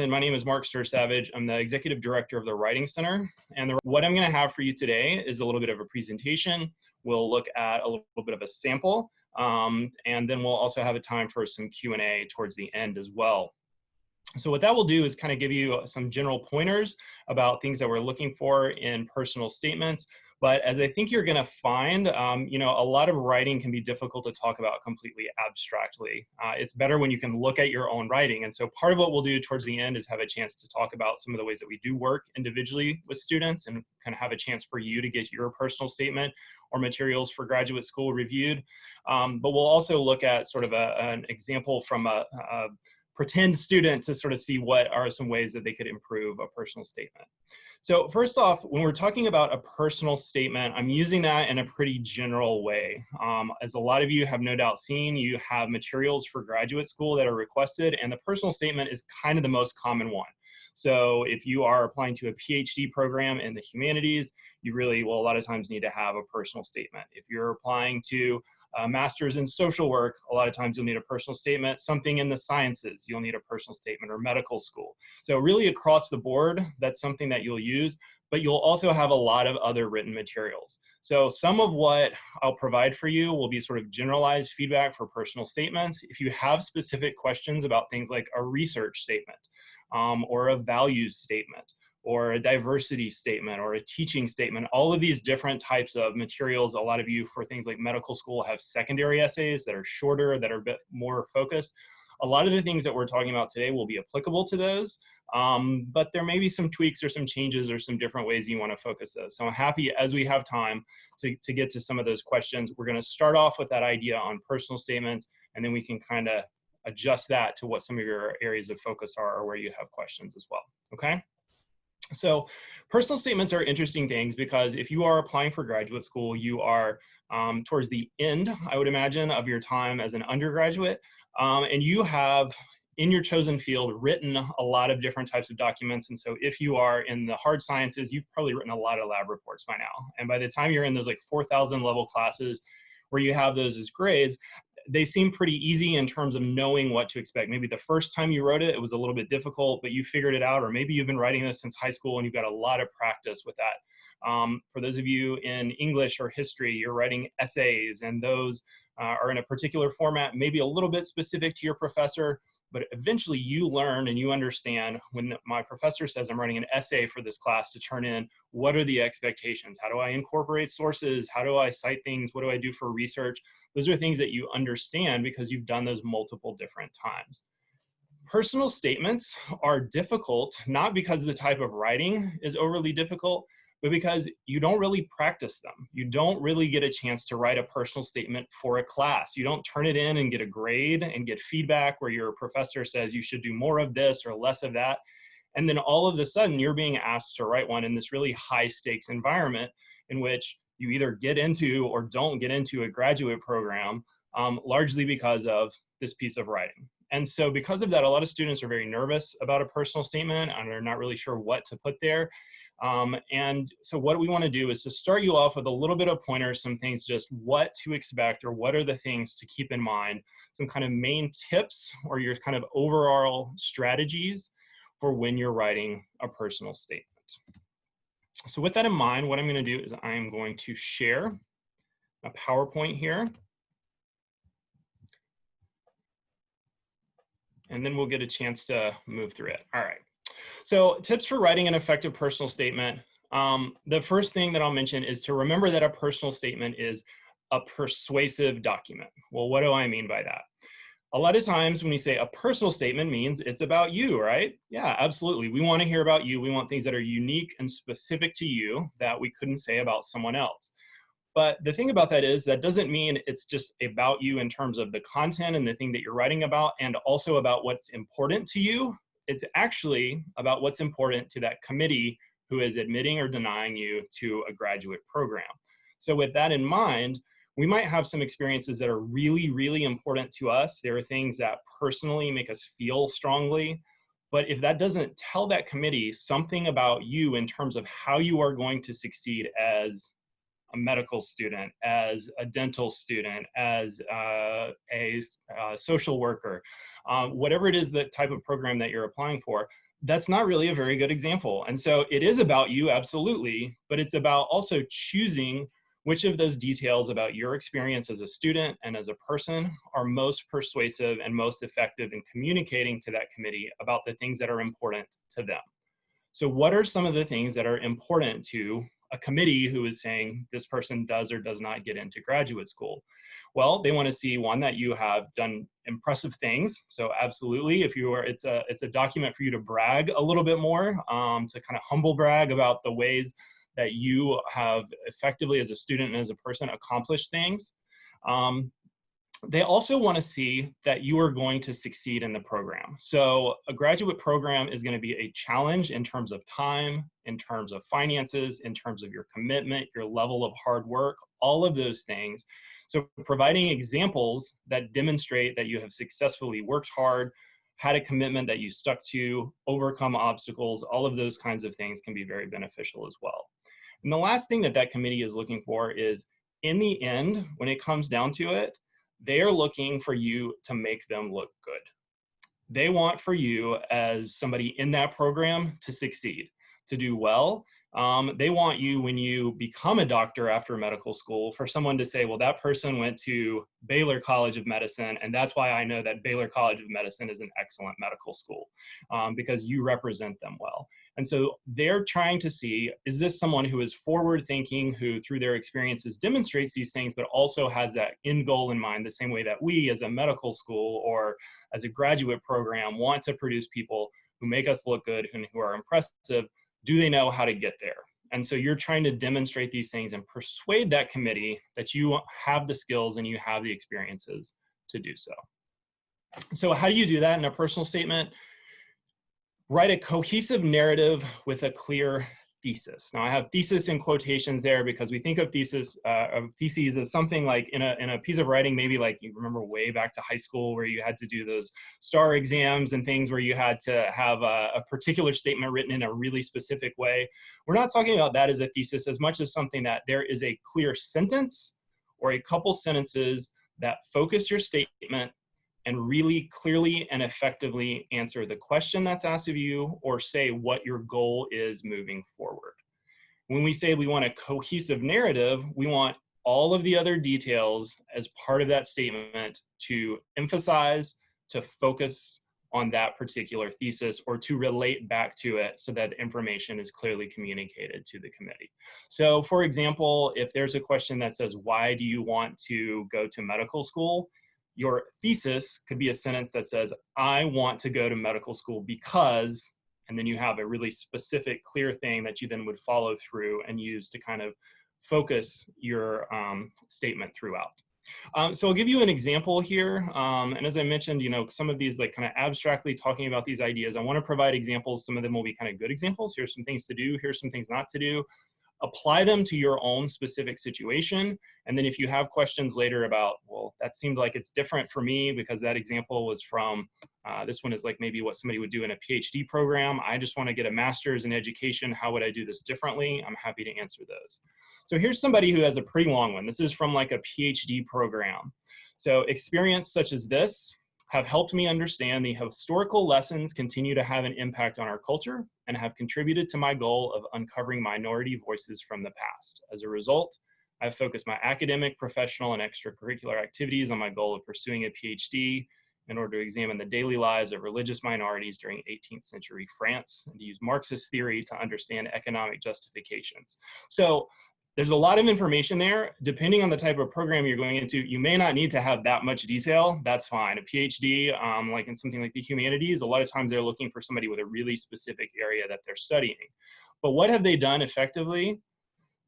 And my name is Mark Savage. I'm the Executive Director of the Writing Center. And what I'm going to have for you today is a little bit of a presentation. We'll look at a little bit of a sample, and then we'll also have a time for some Q&A towards the end as well. So what that will do is kind of give you some general pointers about things that we're looking for in personal statements. But as I think you're going to find, a lot of writing can be difficult to talk about completely abstractly. It's better when you can look at your own writing. And so part of what we'll do towards the end is have a chance to talk about some of the ways that we do work individually with students and kind of have a chance for you to get your personal statement or materials for graduate school reviewed. But we'll also look at sort of an example from a pretend student to sort of see what are some ways that they could improve a personal statement. So first off, when we're talking about a personal statement, I'm using that in a pretty general way. As a lot of you have no doubt seen, you have materials for graduate school that are requested, and the personal statement is kind of the most common one. So if you are applying to a PhD program in the humanities, you really will a lot of times need to have a personal statement. If you're applying to a master's in social work, a lot of times you'll need a personal statement. Something in the sciences, you'll need a personal statement, or medical school. So really across the board, that's something that you'll use, but you'll also have a lot of other written materials. So some of what I'll provide for you will be sort of generalized feedback for personal statements. If you have specific questions about things like a research statement, or a values statement, or a diversity statement, or a teaching statement, all of these different types of materials. A lot of you for things like medical school have secondary essays that are shorter, that are a bit more focused. A lot of the things that we're talking about today will be applicable to those, but there may be some tweaks or some changes or some different ways you want to focus those. So I'm happy as we have time to get to some of those questions. We're going to start off with that idea on personal statements, and then we can kind of adjust that to what some of your areas of focus are or where you have questions as well, okay? So personal statements are interesting things because if you are applying for graduate school, you are towards the end, I would imagine, of your time as an undergraduate, and you have in your chosen field written a lot of different types of documents. And so if you are in the hard sciences, you've probably written a lot of lab reports by now. And by the time you're in those like 4,000 level classes where you have those as grades, they seem pretty easy in terms of knowing what to expect. Maybe the first time you wrote it, it was a little bit difficult, but you figured it out, or maybe you've been writing this since high school and you've got a lot of practice with that. For those of you in English or history, you're writing essays, and those are in a particular format, maybe a little bit specific to your professor, but eventually you learn and you understand when my professor says I'm writing an essay for this class to turn in, what are the expectations? How do I incorporate sources? How do I cite things? What do I do for research? Those are things that you understand because you've done those multiple different times. Personal statements are difficult, not because the type of writing is overly difficult, but because you don't really practice them. You don't really get a chance to write a personal statement for a class. You don't turn it in and get a grade and get feedback where your professor says you should do more of this or less of that. And then all of a sudden you're being asked to write one in this really high stakes environment in which you either get into or don't get into a graduate program, largely because of this piece of writing. And so because of that, a lot of students are very nervous about a personal statement and are not really sure what to put there. And so what we want to do is to start you off with a little bit of pointers, some things, just what to expect or what are the things to keep in mind, some kind of main tips or your kind of overall strategies for when you're writing a personal statement. So with that in mind, what I'm going to do is I am going to share a PowerPoint here. And then we'll get a chance to move through it. All right. So tips for writing an effective personal statement. The first thing that I'll mention is to remember that a personal statement is a persuasive document. Well, what do I mean by that? A lot of times when we say a personal statement means it's about you, right? Yeah, absolutely. We want to hear about you. We want things that are unique and specific to you that we couldn't say about someone else. But the thing about that is that doesn't mean it's just about you in terms of the content and the thing that you're writing about, and also about what's important to you. It's actually about what's important to that committee who is admitting or denying you to a graduate program. So with that in mind, we might have some experiences that are really, really important to us. There are things that personally make us feel strongly. But if that doesn't tell that committee something about you in terms of how you are going to succeed as a medical student, as a dental student, as a social worker, whatever it is, the type of program that you're applying for, that's not really a very good example. And so it is about you, absolutely, but it's about also choosing which of those details about your experience as a student and as a person are most persuasive and most effective in communicating to that committee about the things that are important to them. So what are some of the things that are important to a committee who is saying this person does or does not get into graduate school? Well, they want to see, one, that you have done impressive things. So absolutely, if you are, it's a document for you to brag a little bit more, to kind of humble brag about the ways that you have effectively as a student and as a person accomplished things. They also want to see that you are going to succeed in the program. So a graduate program is going to be a challenge in terms of time, in terms of finances, in terms of your commitment, your level of hard work, all of those things. So providing examples that demonstrate that you have successfully worked hard, had a commitment that you stuck to, overcome obstacles, all of those kinds of things can be very beneficial as well. And the last thing that that committee is looking for is, in the end, when it comes down to it, they are looking for you to make them look good. They want for you as somebody in that program to succeed, to do well. They want you, when you become a doctor after medical school, for someone to say, well, that person went to Baylor College of Medicine, and that's why I know that Baylor College of Medicine is an excellent medical school, because you represent them well. And so they're trying to see, is this someone who is forward thinking, who through their experiences demonstrates these things, but also has that end goal in mind, the same way that we as a medical school or as a graduate program want to produce people who make us look good and who are impressive. Do they know how to get there? And so you're trying to demonstrate these things and persuade that committee that you have the skills and you have the experiences to do so. So how do you do that in a personal statement? Write a cohesive narrative with a clear thesis. Now I have thesis in quotations there because we think of theses as something like in a piece of writing, maybe like you remember way back to high school where you had to do those STAR exams and things where you had to have a particular statement written in a really specific way. We're not talking about that as a thesis as much as something that there is a clear sentence or a couple sentences that focus your statement and really clearly and effectively answer the question that's asked of you or say what your goal is moving forward. When we say we want a cohesive narrative, we want all of the other details as part of that statement to emphasize, to focus on that particular thesis or to relate back to it so that information is clearly communicated to the committee. So for example, if there's a question that says, why do you want to go to medical school? Your thesis could be a sentence that says, I want to go to medical school because, and then you have a really specific, clear thing that you then would follow through and use to kind of focus your statement throughout. So I'll give you an example here. And as I mentioned, some of these like kind of abstractly talking about these ideas, I want to provide examples. Some of them will be kind of good examples. Here's some things to do. Here's some things not to do. Apply them to your own specific situation. And then if you have questions later about, well, that seemed like it's different for me because that example was from, this one is like maybe what somebody would do in a PhD program. I just want to get a master's in education. How would I do this differently? I'm happy to answer those. So here's somebody who has a pretty long one. This is from like a PhD program. So experience such as this have helped me understand the historical lessons continue to have an impact on our culture and have contributed to my goal of uncovering minority voices from the past. As a result, I've focused my academic, professional, and extracurricular activities on my goal of pursuing a PhD in order to examine the daily lives of religious minorities during 18th century France and to use Marxist theory to understand economic justifications. So there's a lot of information there. Depending on the type of program you're going into, you may not need to have that much detail. That's fine. A PhD, like in something like the humanities, a lot of times they're looking for somebody with a really specific area that they're studying. But what have they done effectively?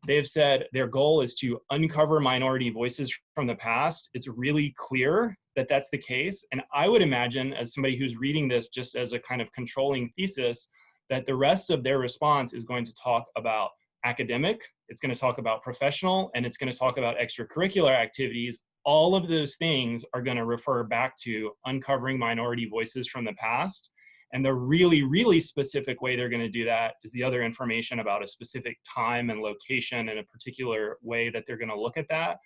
They've said their goal is to uncover minority voices from the past. It's really clear that that's the case. And I would imagine, as somebody who's reading this just as a kind of controlling thesis, that the rest of their response is going to talk about academic, it's going to talk about professional, and it's going to talk about extracurricular activities. All of those things are going to refer back to uncovering minority voices from the past. And the really, really specific way they're going to do that is the other information about a specific time and location and a particular way that they're going to look at that.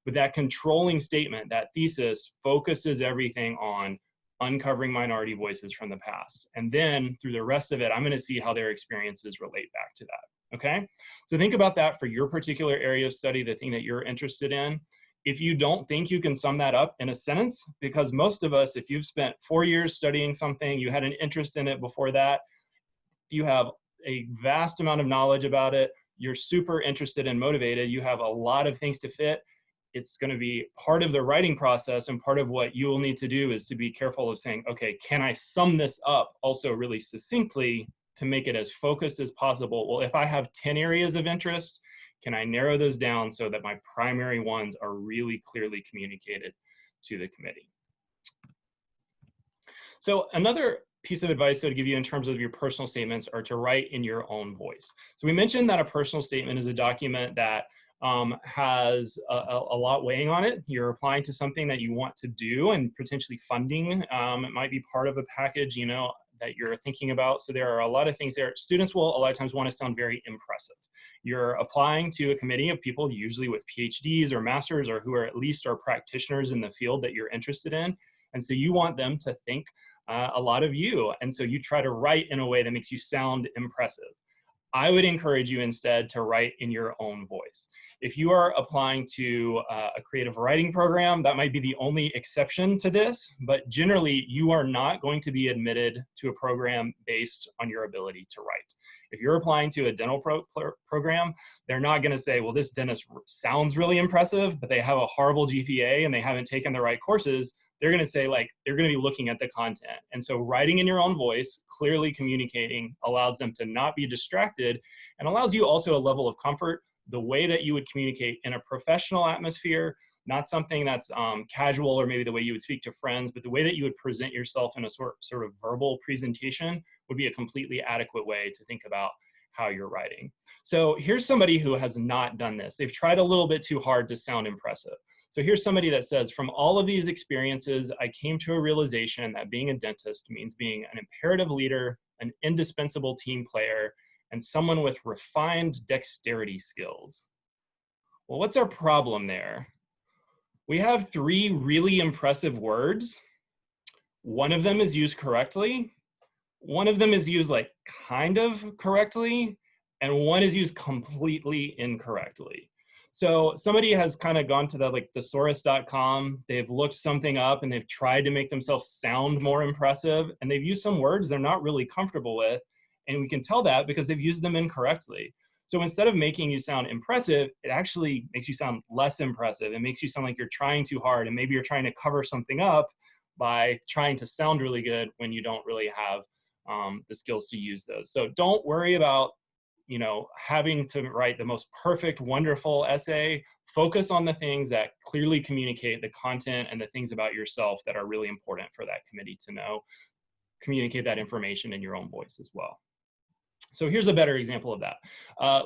But that controlling statement, that thesis, focuses everything on uncovering minority voices from the past. And then through the rest of it, I'm going to see how their experiences relate back to that. Okay? So think about that for your particular area of study, the thing that you're interested in. If you don't think you can sum that up in a sentence, because most of us, if you've spent 4 years studying something, you had an interest in it before that, you have a vast amount of knowledge about it, you're super interested and motivated, you have a lot of things to fit, it's going to be part of the writing process, and part of what you will need to do is to be careful of saying, okay, can I sum this up also really succinctly to make it as focused as possible? Well, if I have 10 areas of interest, can I narrow those down so that my primary ones are really clearly communicated to the committee? So another piece of advice I would give you in terms of your personal statements are to write in your own voice. So we mentioned that a personal statement is a document that has a lot weighing on it. You're applying to something that you want to do and potentially funding. It might be part of a package, you know, that you're thinking about. So there are a lot of things there. Students will a lot of times want to sound very impressive. You're applying to a committee of people usually with PhDs or masters, or who are at least are practitioners in the field that you're interested in. And so you want them to think a lot of you. And so you try to write in a way that makes you sound impressive. I would encourage you instead to write in your own voice. If you are applying to a creative writing program, that might be the only exception to this, but generally you are not going to be admitted to a program based on your ability to write. If you're applying to a dental program, they're not going to say, well, this dentist sounds really impressive, but they have a horrible GPA and they haven't taken the right courses. They're going to say, like, they're going to be looking at the content. And so writing in your own voice, clearly communicating, allows them to not be distracted, and allows you also a level of comfort, the way that you would communicate in a professional atmosphere, not something that's casual or maybe the way you would speak to friends, but the way that you would present yourself in a sort of verbal presentation would be a completely adequate way to think about how you're writing. So here's somebody who has not done this. They've tried a little bit too hard to sound impressive. So here's somebody that says, from all of these experiences, I came to a realization that being a dentist means being an imperative leader, an indispensable team player, and someone with refined dexterity skills. Well, what's our problem there? We have 3 really impressive words. One of them is used correctly. One of them is used like kind of correctly, and one is used completely incorrectly. So somebody has kind of gone to the thesaurus.com, they've looked something up and they've tried to make themselves sound more impressive, and they've used some words they're not really comfortable with, and we can tell that because they've used them incorrectly. So instead of making you sound impressive, it actually makes you sound less impressive. It makes you sound like you're trying too hard, and maybe you're trying to cover something up by trying to sound really good when you don't really have the skills to use those. So don't worry about having to write the most perfect, wonderful essay. Focus on the things that clearly communicate the content and the things about yourself that are really important for that committee to know. Communicate that information in your own voice as well. So here's a better example of that.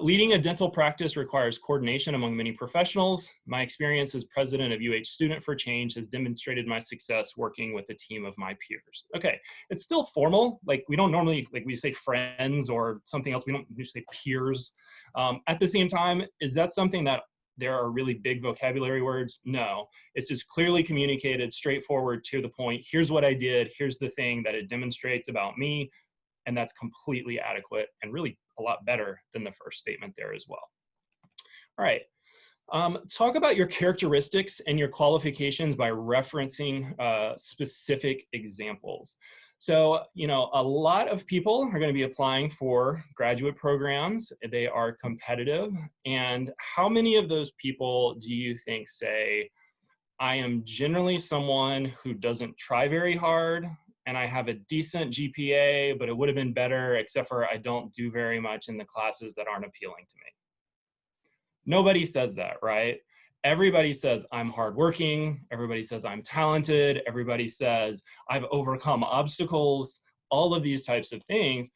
Leading a dental practice requires coordination among many professionals. My experience as president of UH Student for Change has demonstrated my success working with a team of my peers. Okay, it's still formal. Like, we don't normally, like, we say friends or something else. We don't usually say peers. At the same time, is that something that there are really big vocabulary words? No, it's just clearly communicated, straightforward, to the point. Here's what I did. Here's the thing that it demonstrates about me. And that's completely adequate and really a lot better than the first statement there as well. All right, talk about your characteristics and your qualifications by referencing specific examples. So, a lot of people are going to be applying for graduate programs. They are competitive. And how many of those people do you think say, I am generally someone who doesn't try very hard, and I have a decent GPA, but it would have been better, except for I don't do very much in the classes that aren't appealing to me? Nobody says that, right? Everybody says I'm hardworking. Everybody says I'm talented. Everybody says I've overcome obstacles, all of these types of things.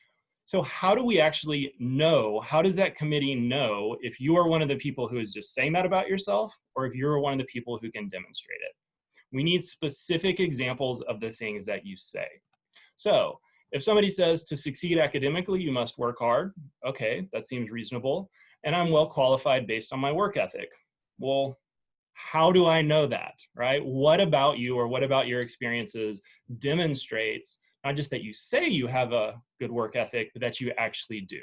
So how do we actually know? How does that committee know if you are one of the people who is just saying that about yourself, or if you're one of the people who can demonstrate it? We need specific examples of the things that you say. So if somebody says to succeed academically, you must work hard. Okay, that seems reasonable. And I'm well qualified based on my work ethic. Well, How do I know that, right? What about you or what about your experiences demonstrates not just that you say you have a good work ethic, but that you actually do?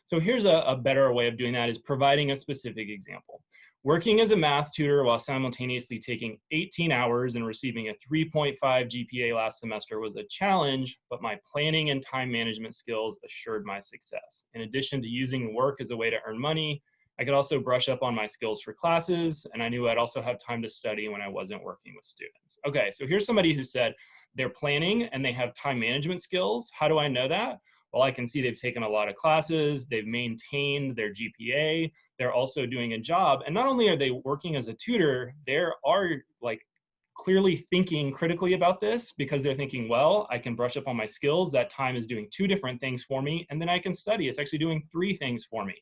So here's a better way of doing that is providing a specific example. Working as a math tutor while simultaneously taking 18 hours and receiving a 3.5 GPA last semester was a challenge, but my planning and time management skills assured my success. In addition to using work as a way to earn money, I could also brush up on my skills for classes, and I knew I'd also have time to study when I wasn't working with students. Okay, so here's somebody who said they're planning and they have time management skills. How do I know that? Well, I can see they've taken a lot of classes, they've maintained their GPA, they're also doing a job. And not only are they working as a tutor, they are like clearly thinking critically about this because they're thinking, well, I can brush up on my skills. That time is doing 2 different things for me. And then I can study. It's actually doing 3 things for me.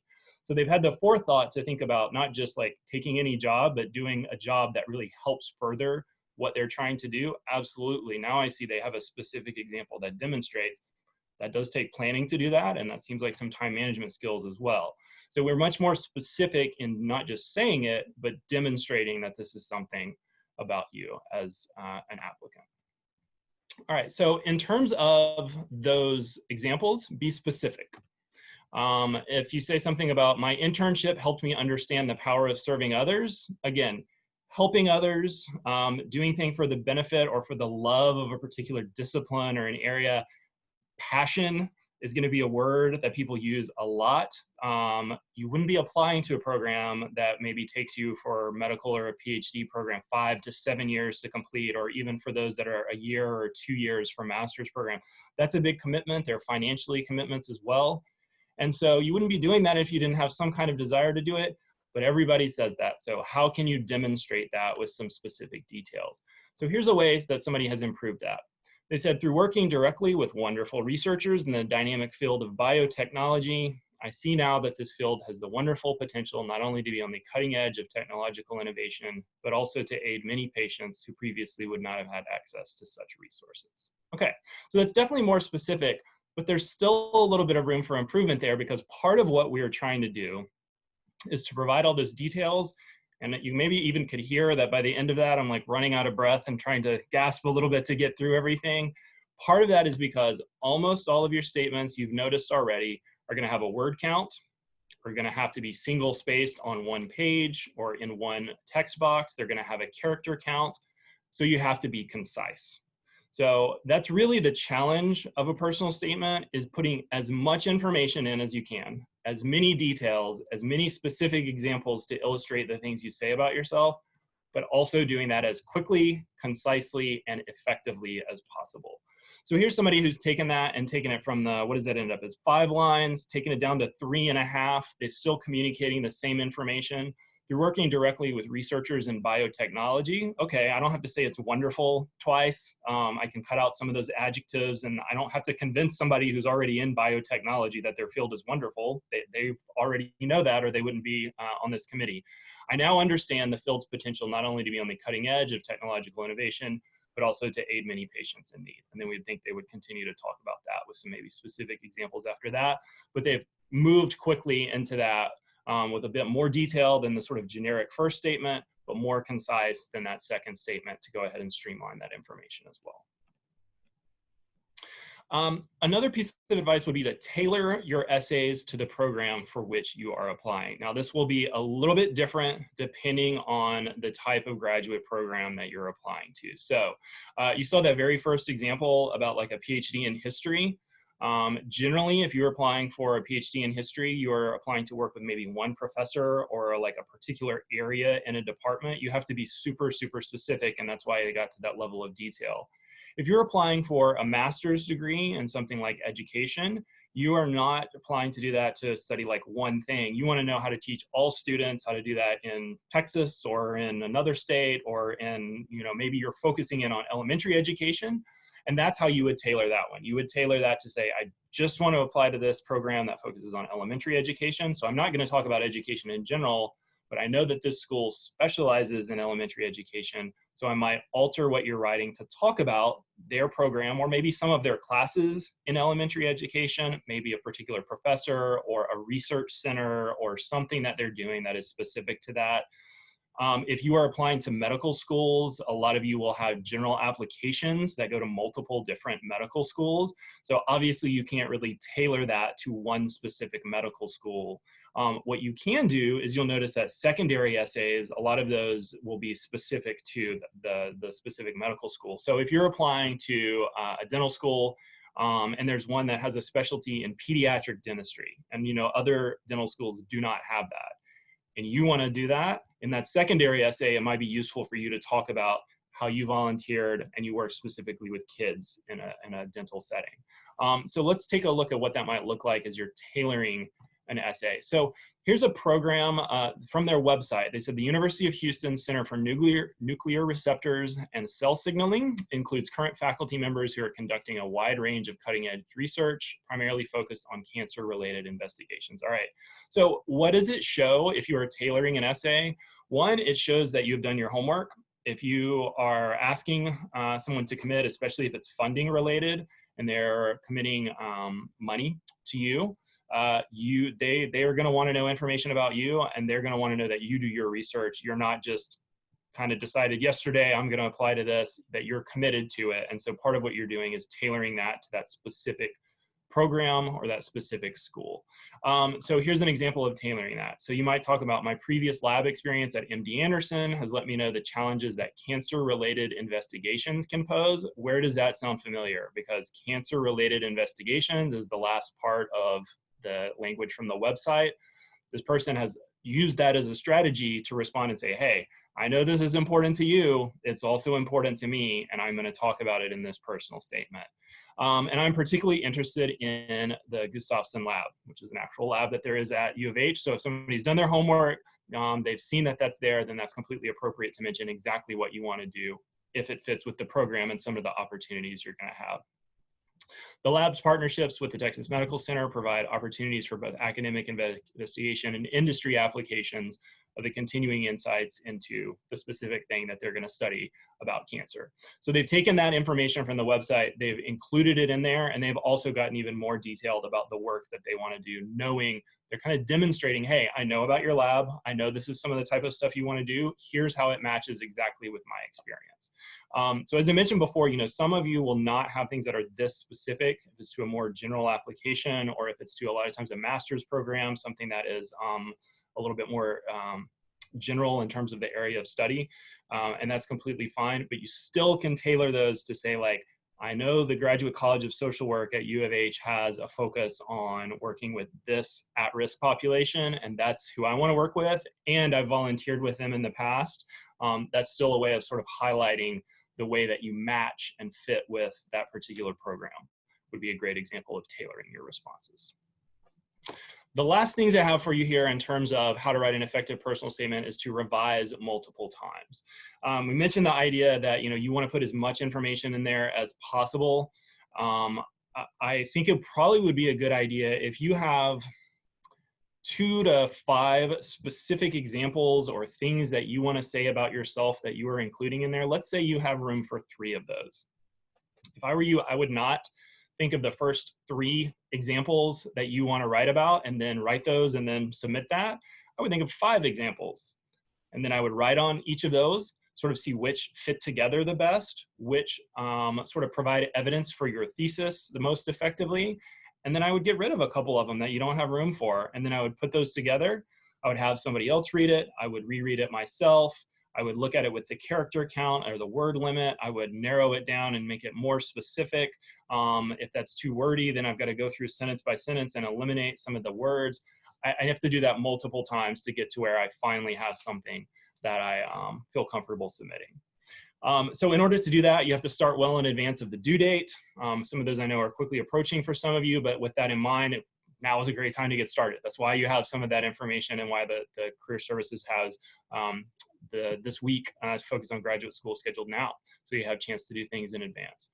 So they've had the forethought to think about not just like taking any job, but doing a job that really helps further what they're trying to do. Absolutely. Now I see they have a specific example that demonstrates that does take planning to do that, and that seems like some time management skills as well. So we're much more specific in not just saying it, but demonstrating that this is something about you as an applicant. All right, so in terms of those examples, be specific. If you say something about my internship helped me understand the power of serving others, again, helping others, doing things for the benefit or for the love of a particular discipline or an area. Passion is going to be a word that people use a lot. You wouldn't be applying to a program that maybe takes you for medical or a PhD program 5 to 7 years to complete, or even for those that are a year or 2 years for master's program. That's a big commitment. They're financially commitments as well. And so you wouldn't be doing that if you didn't have some kind of desire to do it, but everybody says that. So how can you demonstrate that with some specific details? So here's a way that somebody has improved that. They said, through working directly with wonderful researchers in the dynamic field of biotechnology, I see now that this field has the wonderful potential not only to be on the cutting edge of technological innovation, but also to aid many patients who previously would not have had access to such resources. Okay, so that's definitely more specific, but there's still a little bit of room for improvement there, because part of what we're trying to do is to provide all those details. And you maybe even could hear that by the end of that, I'm like running out of breath and trying to gasp a little bit to get through everything. Part of that is because almost all of your statements, you've noticed already, are going to have a word count, are going to have to be single spaced on one page or in one text box. They're going to have a character count. So you have to be concise. So that's really the challenge of a personal statement, is putting as much information in as you can, as many details, as many specific examples to illustrate the things you say about yourself, but also doing that as quickly, concisely, and effectively as possible. So here's somebody who's taken that and taken it from the, what does that end up as, 5 lines, taken it down to 3.5. They're still communicating the same information. Through working directly with researchers in biotechnology, okay, I don't have to say it's wonderful twice. I can cut out some of those adjectives, and I don't have to convince somebody who's already in biotechnology that their field is wonderful. They already know that, or they wouldn't be on this committee. I now understand the field's potential not only to be on the cutting edge of technological innovation, but also to aid many patients in need. And then we'd think they would continue to talk about that with some maybe specific examples after that. But they've moved quickly into that with a bit more detail than the sort of generic first statement, but more concise than that second statement to go ahead and streamline that information as well. Another piece of advice would be to tailor your essays to the program for which you are applying. Now, this will be a little bit different depending on the type of graduate program that you're applying to. So you saw that very first example about like a PhD in history. Generally, if you're applying for a PhD in history, you're applying to work with maybe one professor or like a particular area in a department. You have to be super, super specific, and that's why they got to that level of detail. If you're applying for a master's degree in something like education, you are not applying to do that to study like one thing. You want to know how to teach all students, how to do that in Texas or in another state, or in, you know, maybe you're focusing in on elementary education. And that's how you would tailor that one. You would tailor that to say, I just want to apply to this program that focuses on elementary education. So I'm not going to talk about education in general, but I know that this school specializes in elementary education. So I might alter what you're writing to talk about their program, or maybe some of their classes in elementary education, maybe a particular professor or a research center or something that they're doing that is specific to that. If you are applying to medical schools, a lot of you will have general applications that go to multiple different medical schools. So obviously you can't really tailor that to one specific medical school. What you can do is you'll notice that secondary essays, a lot of those will be specific to the specific medical school. So if you're applying to a dental school, and there's one that has a specialty in pediatric dentistry, and other dental schools do not have that, and you want to do that, in that secondary essay, it might be useful for you to talk about how you volunteered and you work specifically with kids in a dental setting. So let's take a look at what that might look like as you're tailoring an essay. So here's a program from their website. They said the University of Houston Center for Nuclear Receptors and Cell Signaling includes current faculty members who are conducting a wide range of cutting-edge research, primarily focused on cancer-related investigations. All right, so what does it show if you are tailoring an essay? One, it shows that you've done your homework. If you are asking someone to commit, especially if it's funding related, and they're committing money to you, they are going to want to know information about you, and they're going to want to know that you do your research. You're not just kind of decided yesterday I'm going to apply to this, that you're committed to it. And so part of what you're doing is tailoring that to that specific program or that specific school. So here's an example of tailoring that. So you might talk about my previous lab experience at MD Anderson has let me know the challenges that cancer-related investigations can pose. Where does that sound familiar? Because cancer-related investigations is the last part of the language from the website. This person has used that as a strategy to respond and say, hey, I know this is important to you, it's also important to me, and I'm going to talk about it in this personal statement. And I'm particularly interested in the Gustafson lab, which is an actual lab that there is at U of H. So if somebody's done their homework, they've seen that that's there, then that's completely appropriate to mention exactly what you want to do if it fits with the program and some of the opportunities you're going to have. The lab's partnerships with the Texas Medical Center provide opportunities for both academic investigation and industry applications of the continuing insights into the specific thing that they're going to study about cancer. So they've taken that information from the website, they've included it in there, and they've also gotten even more detailed about the work that they want to do, knowing they're kind of demonstrating, hey, I know about your lab, I know this is some of the type of stuff you want to do, here's how it matches exactly with my experience. So as I mentioned before, some of you will not have things that are this specific, if it's to a more general application, or if it's to a lot of times a master's program, something that is a little bit more general in terms of the area of study, and that's completely fine, but you still can tailor those to say, like, I know the Graduate College of Social Work at U of H has a focus on working with this at-risk population, and that's who I want to work with, and I've volunteered with them in the past. That's still a way of sort of highlighting the way that you match and fit with that particular program. Would be a great example of tailoring your responses. The last things I have for you here in terms of how to write an effective personal statement is to revise multiple times. We mentioned the idea that you want to put as much information in there as possible. I think it probably would be a good idea if you have 2 to 5 specific examples or things that you want to say about yourself that you are including in there. Let's say you have room for 3 of those. If I were you, I would not think of the first 3 examples that you want to write about and then write those and then submit that. I would think of 5 examples, and then I would write on each of those, sort of see which fit together the best, which sort of provide evidence for your thesis the most effectively. And then I would get rid of a couple of them that you don't have room for. And then I would put those together. I would have somebody else read it. I would reread it myself. I would look at it with the character count or the word limit. I would narrow it down and make it more specific. If that's too wordy, then I've got to go through sentence by sentence and eliminate some of the words. I have to do that multiple times to get to where I finally have something that I feel comfortable submitting. So in order to do that, you have to start well in advance of the due date. Some of those I know are quickly approaching for some of you, but with that in mind, now is a great time to get started. That's why you have some of that information and why the Career Services has this week focus on graduate school scheduled now. So you have a chance to do things in advance.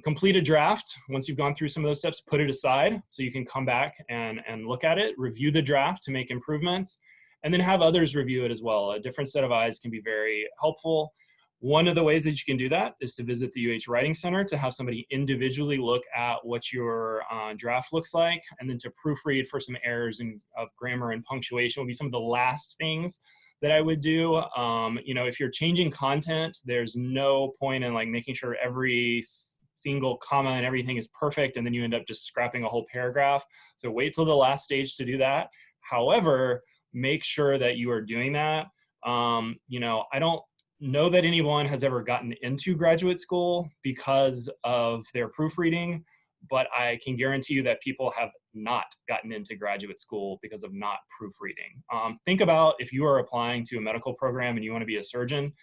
Complete a draft. Once you've gone through some of those steps, put it aside so you can come back and look at it, review the draft to make improvements, and then have others review it as well. A different set of eyes can be very helpful. One of the ways that you can do that is to visit the UH Writing Center to have somebody individually look at what your draft looks like, and then to proofread for some errors of grammar and punctuation will be some of the last things that I would do. You know, if you're changing content, there's no point in like making sure every single comma and everything is perfect, and then you end up just scrapping a whole paragraph. So wait till the last stage to do that. However, make sure that you are doing that. You know, I don't know that anyone has ever gotten into graduate school because of their proofreading, but I can guarantee you that people have not gotten into graduate school because of not proofreading. Think about if you are applying to a medical program and you want to be a surgeon,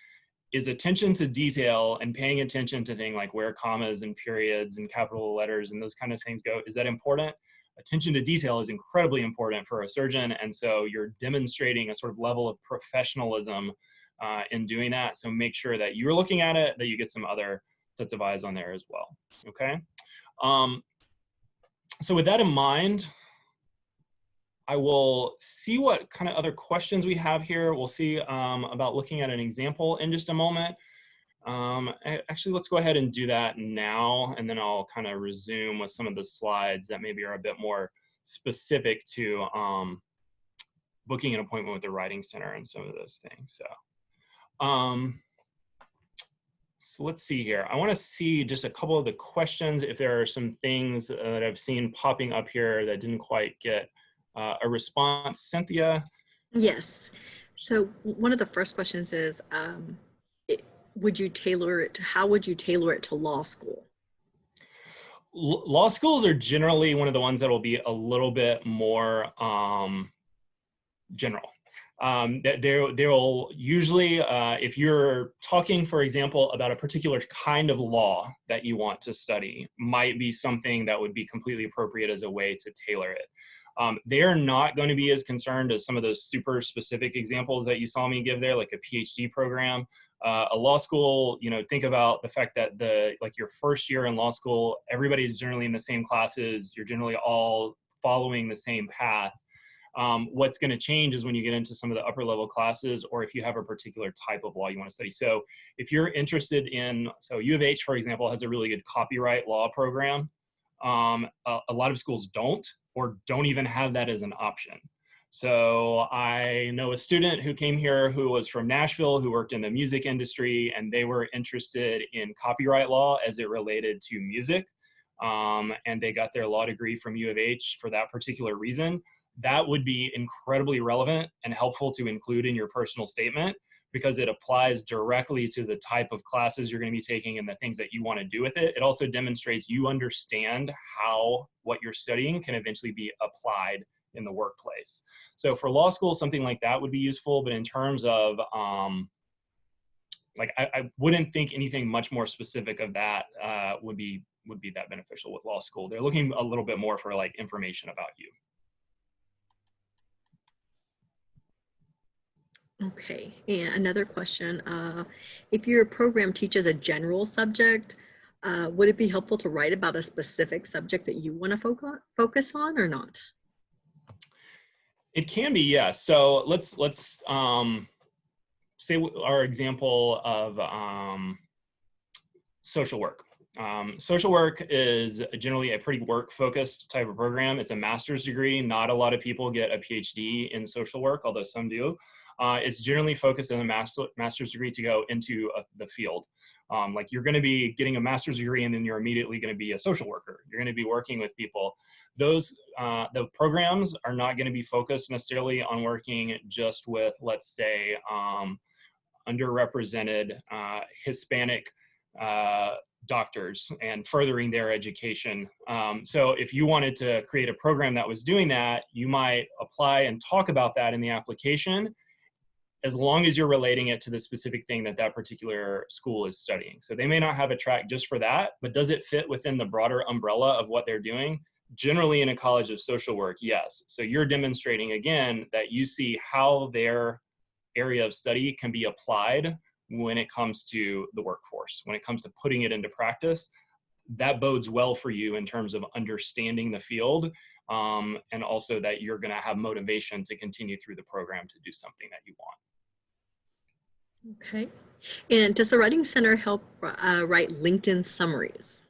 is attention to detail and paying attention to things like where commas and periods and capital letters and those kind of things go, is that important? Attention to detail is incredibly important for a surgeon, and so you're demonstrating a sort of level of professionalism in doing that. So make sure that you're looking at it, that you get some other sets of eyes on there as well, okay? So with that in mind, I will see what kind of other questions we have here. We'll see about looking at an example in just a moment. Actually, let's go ahead and do that now, and then I'll kind of resume with some of the slides that maybe are a bit more specific to booking an appointment with the Writing Center and some of those things. So let's see here. I want to see just a couple of the questions, if there are some things that I've seen popping up here that didn't quite get a response. Cynthia? Yes. So one of the first questions is, would you tailor it to, how would you tailor it to law school? Law schools are generally one of the ones that will be a little bit more general. They'll usually, if you're talking, for example, about a particular kind of law that you want to study, might be something that would be completely appropriate as a way to tailor it. They're not going to be as concerned as some of those super specific examples that you saw me give there, like a PhD program. A law school, you know, think about the fact that like your first year in law school, everybody's generally in the same classes. You're generally all following the same path. What's going to change is when you get into some of the upper level classes, or if you have a particular type of law you want to study. So if you're interested in, so U of H, for example, has a really good copyright law program. A lot of schools don't, or don't even have that as an option. So I know a student who came here who was from Nashville, who worked in the music industry, and they were interested in copyright law as it related to music. And they got their law degree from U of H for that particular reason. That would be incredibly relevant and helpful to include in your personal statement, because it applies directly to the type of classes you're going to be taking and the things that you want to do with it. It also demonstrates you understand how what you're studying can eventually be applied in the workplace. So for law school, something like that would be useful. But in terms of, like, I wouldn't think anything much more specific of that would be that beneficial with law school. They're looking a little bit more for like information about you. Okay, and another question, if your program teaches a general subject, would it be helpful to write about a specific subject that you want to focus on or not? It can be, yes. So let's say our example of social work. Social work is generally a pretty work-focused type of program. It's a master's degree. Not a lot of people get a PhD in social work, although some do. It's generally focused on a master's degree to go into the field. Like you're going to be getting a master's degree and then you're immediately going to be a social worker. You're going to be working with people. Those, the programs are not going to be focused necessarily on working just with, let's say, underrepresented Hispanic doctors and furthering their education. So if you wanted to create a program that was doing that, you might apply and talk about that in the application, as long as you're relating it to the specific thing that that particular school is studying. So they may not have a track just for that, but does it fit within the broader umbrella of what they're doing? Generally in a college of social work, yes. So you're demonstrating again that you see how their area of study can be applied when it comes to the workforce, when it comes to putting it into practice. That bodes well for you in terms of understanding the field, and also that you're going to have motivation to continue through the program to do something that you want. Okay. And does the Writing Center help write LinkedIn summaries?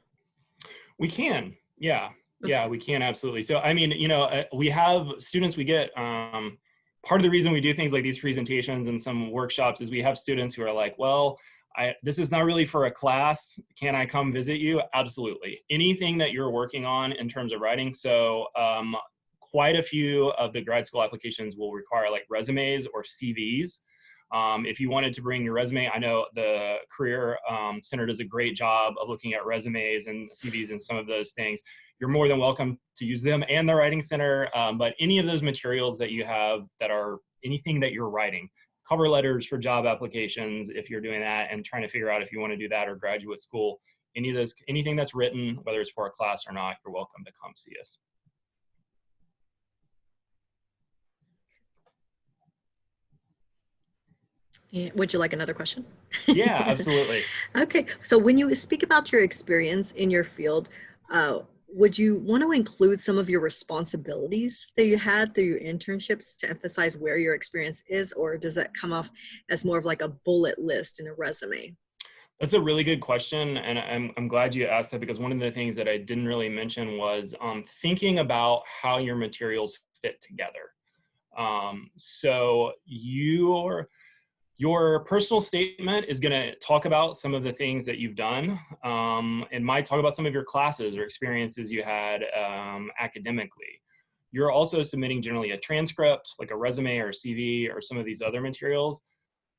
We can, yeah. Yeah, we can, absolutely. So, I mean, you know, we have students, we get part of the reason we do things like these presentations and some workshops is we have students who are like, well, this is not really for a class. Can I come visit you? Absolutely. Anything that you're working on in terms of writing. So quite a few of the grad school applications will require like resumes or CVs. If you wanted to bring your resume, I know the Career Center does a great job of looking at resumes and CVs and some of those things. You're more than welcome to use them and the Writing Center, but any of those materials that you have that are anything that you're writing, cover letters for job applications, if you're doing that and trying to figure out if you want to do that or graduate school, any of those, anything that's written, whether it's for a class or not, you're welcome to come see us. Would you like another question? Yeah, absolutely. Okay, so when you speak about your experience in your field, would you want to include some of your responsibilities that you had through your internships to emphasize where your experience is, or does that come off as more of like a bullet list in a resume? That's a really good question, and I'm glad you asked that, because one of the things that I didn't really mention was thinking about how your materials fit together. So your personal statement is going to talk about some of the things that you've done, and might talk about some of your classes or experiences you had academically. You're also submitting generally a transcript, like a resume or a CV or some of these other materials.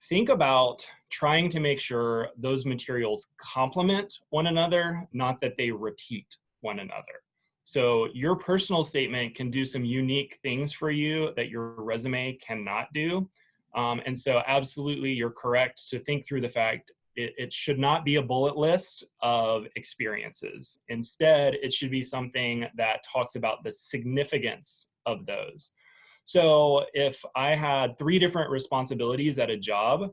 Think about trying to make sure those materials complement one another, not that they repeat one another. So your personal statement can do some unique things for you that your resume cannot do. And so absolutely, you're correct to think through the fact it should not be a bullet list of experiences. Instead, it should be something that talks about the significance of those. So if I had 3 different responsibilities at a job,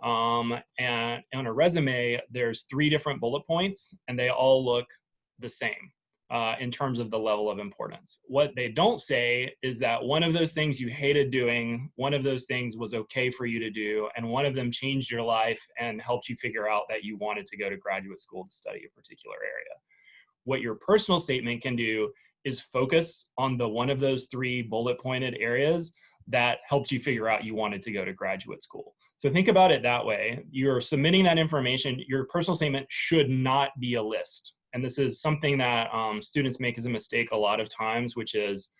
and on a resume, there's 3 different bullet points, and they all look the same in terms of the level of importance. What they don't say is that one of those things you hated doing, one of those things was okay for you to do, and one of them changed your life and helped you figure out that you wanted to go to graduate school to study a particular area. What your personal statement can do is focus on the one of those 3 bullet pointed areas that helps you figure out you wanted to go to graduate school. So think about it that way. You're submitting that information. Your personal statement should not be a list. And this is something that students make as a mistake a lot of times, which is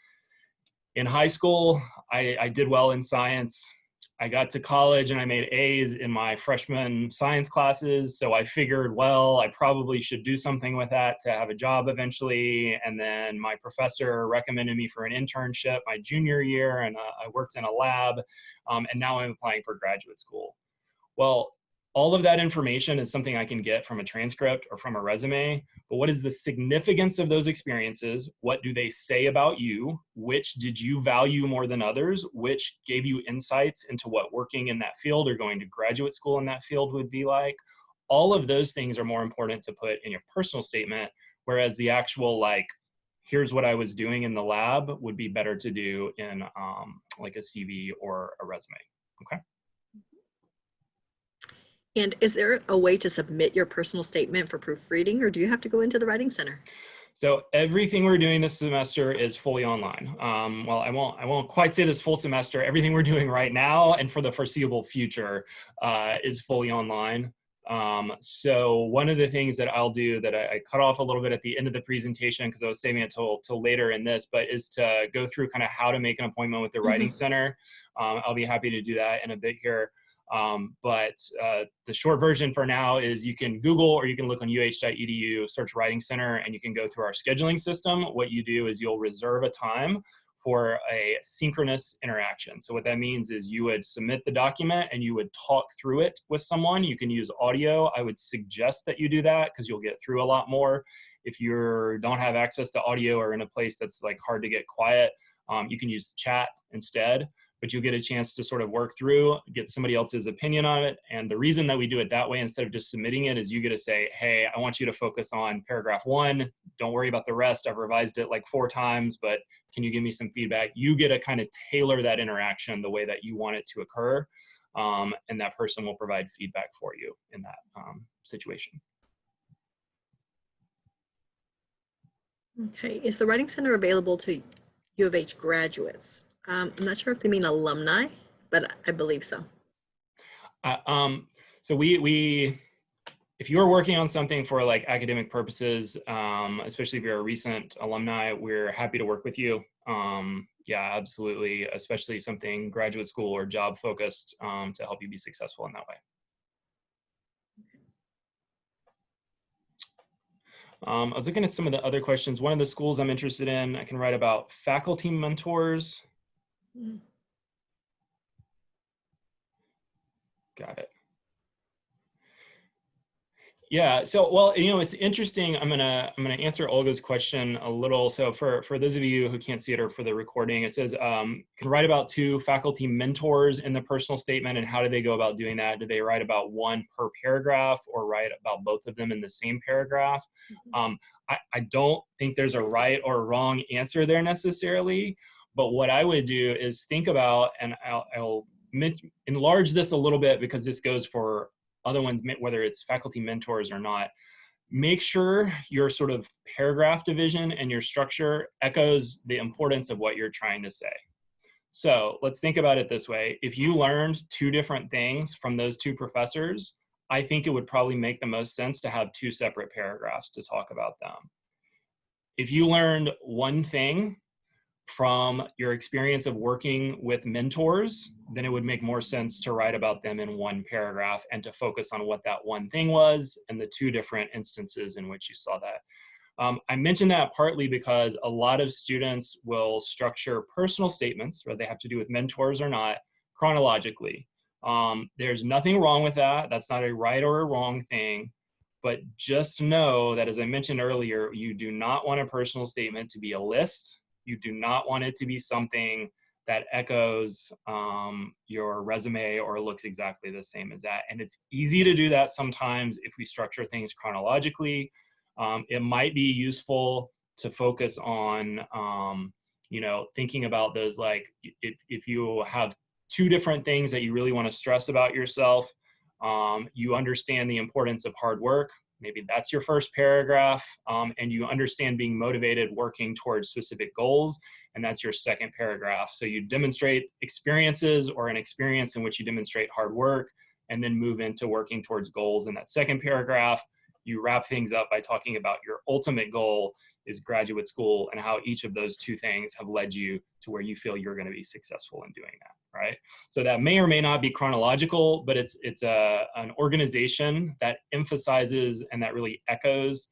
in high school, I did well in science. I got to college and I made A's in my freshman science classes. So I figured, well, I probably should do something with that to have a job eventually. And then my professor recommended me for an internship my junior year, and I worked in a lab. And now I'm applying for graduate school. Well, all of that information is something I can get from a transcript or from a resume, but what is the significance of those experiences? What do they say about you? Which did you value more than others? Which gave you insights into what working in that field or going to graduate school in that field would be like? All of those things are more important to put in your personal statement, whereas the actual like, here's what I was doing in the lab would be better to do in like a CV or a resume, okay? And is there a way to submit your personal statement for proofreading, or do you have to go into the Writing Center? So everything we're doing this semester is fully online. Well, I won't quite say this full semester. Everything we're doing right now and for the foreseeable future is fully online. So one of the things that I'll do that I cut off a little bit at the end of the presentation, because I was saving it till later in this, but is to go through kind of how to make an appointment with the Writing Center. I'll be happy to do that in a bit here. But the short version for now is you can Google or you can look on uh.edu, search Writing Center, and you can go through our scheduling system. What you do is you'll reserve a time for a synchronous interaction. So what that means is you would submit the document and you would talk through it with someone. You can use audio. I would suggest that you do that because you'll get through a lot more. If you don't have access to audio or in a place that's like hard to get quiet, you can use chat instead. But you'll get a chance to sort of work through, get somebody else's opinion on it. And the reason that we do it that way instead of just submitting it is you get to say, hey, I want you to focus on paragraph 1. Don't worry about the rest. I've revised it like 4 times, but can you give me some feedback? You get to kind of tailor that interaction the way that you want it to occur. And that person will provide feedback for you in that situation. Okay, is the Writing Center available to U of H graduates I'm not sure if they mean alumni, but I believe so. Uh, um, so we if you are working on something for like academic purposes, especially if you're a recent alumni, we're happy to work with you. Yeah, absolutely, especially something graduate school or job focused to help you be successful in that way. I was looking at some of the other questions. One of the schools I'm interested in, I can write about faculty mentors. Mm. Got it. Yeah, so well, it's interesting. I'm gonna answer Olga's question a little. So for those of you who can't see it or for the recording, it says can write about 2 faculty mentors in the personal statement, and how do they go about doing that? Do they write about one per paragraph or write about both of them in the same paragraph? I don't think there's a right or wrong answer there necessarily, but what I would do is think about, and I'll enlarge this a little bit because this goes for other ones, whether it's faculty mentors or not. Make sure your sort of paragraph division and your structure echoes the importance of what you're trying to say. So let's think about it this way. If you learned 2 different things from those 2 professors, I think it would probably make the most sense to have 2 separate paragraphs to talk about them. If you learned one thing from your experience of working with mentors, then it would make more sense to write about them in one paragraph and to focus on what that one thing was and the 2 different instances in which you saw that. I mentioned that partly because a lot of students will structure personal statements, whether they have to do with mentors or not, chronologically. There's nothing wrong with that. That's not a right or a wrong thing. But just know that, as I mentioned earlier, you do not want a personal statement to be a list. You do not want it to be something that echoes your resume or looks exactly the same as that. And it's easy to do that sometimes if we structure things chronologically. It might be useful to focus on, thinking about those, like if you have 2 different things that you really want to stress about yourself, you understand the importance of hard work. Maybe that's your first paragraph, and you understand being motivated working towards specific goals, and that's your second paragraph. So you demonstrate experiences or an experience in which you demonstrate hard work, and then move into working towards goals in that second paragraph. You wrap things up by talking about your ultimate goal is graduate school and how each of those 2 things have led you to where you feel you're going to be successful in doing that, right? So that may or may not be chronological, but it's an organization that emphasizes and that really echoes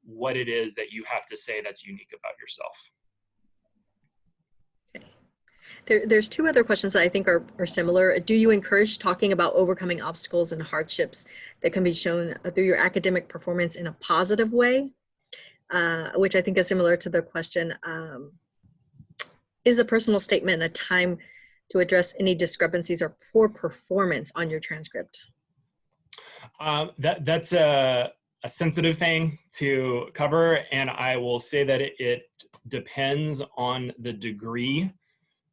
what it is that you have to say that's unique about yourself. There's 2 other questions that I think are similar. Do you encourage talking about overcoming obstacles and hardships that can be shown through your academic performance in a positive way? Which I think is similar to the question, is the personal statement a time to address any discrepancies or poor performance on your transcript? That's a sensitive thing to cover, and I will say that it depends on the degree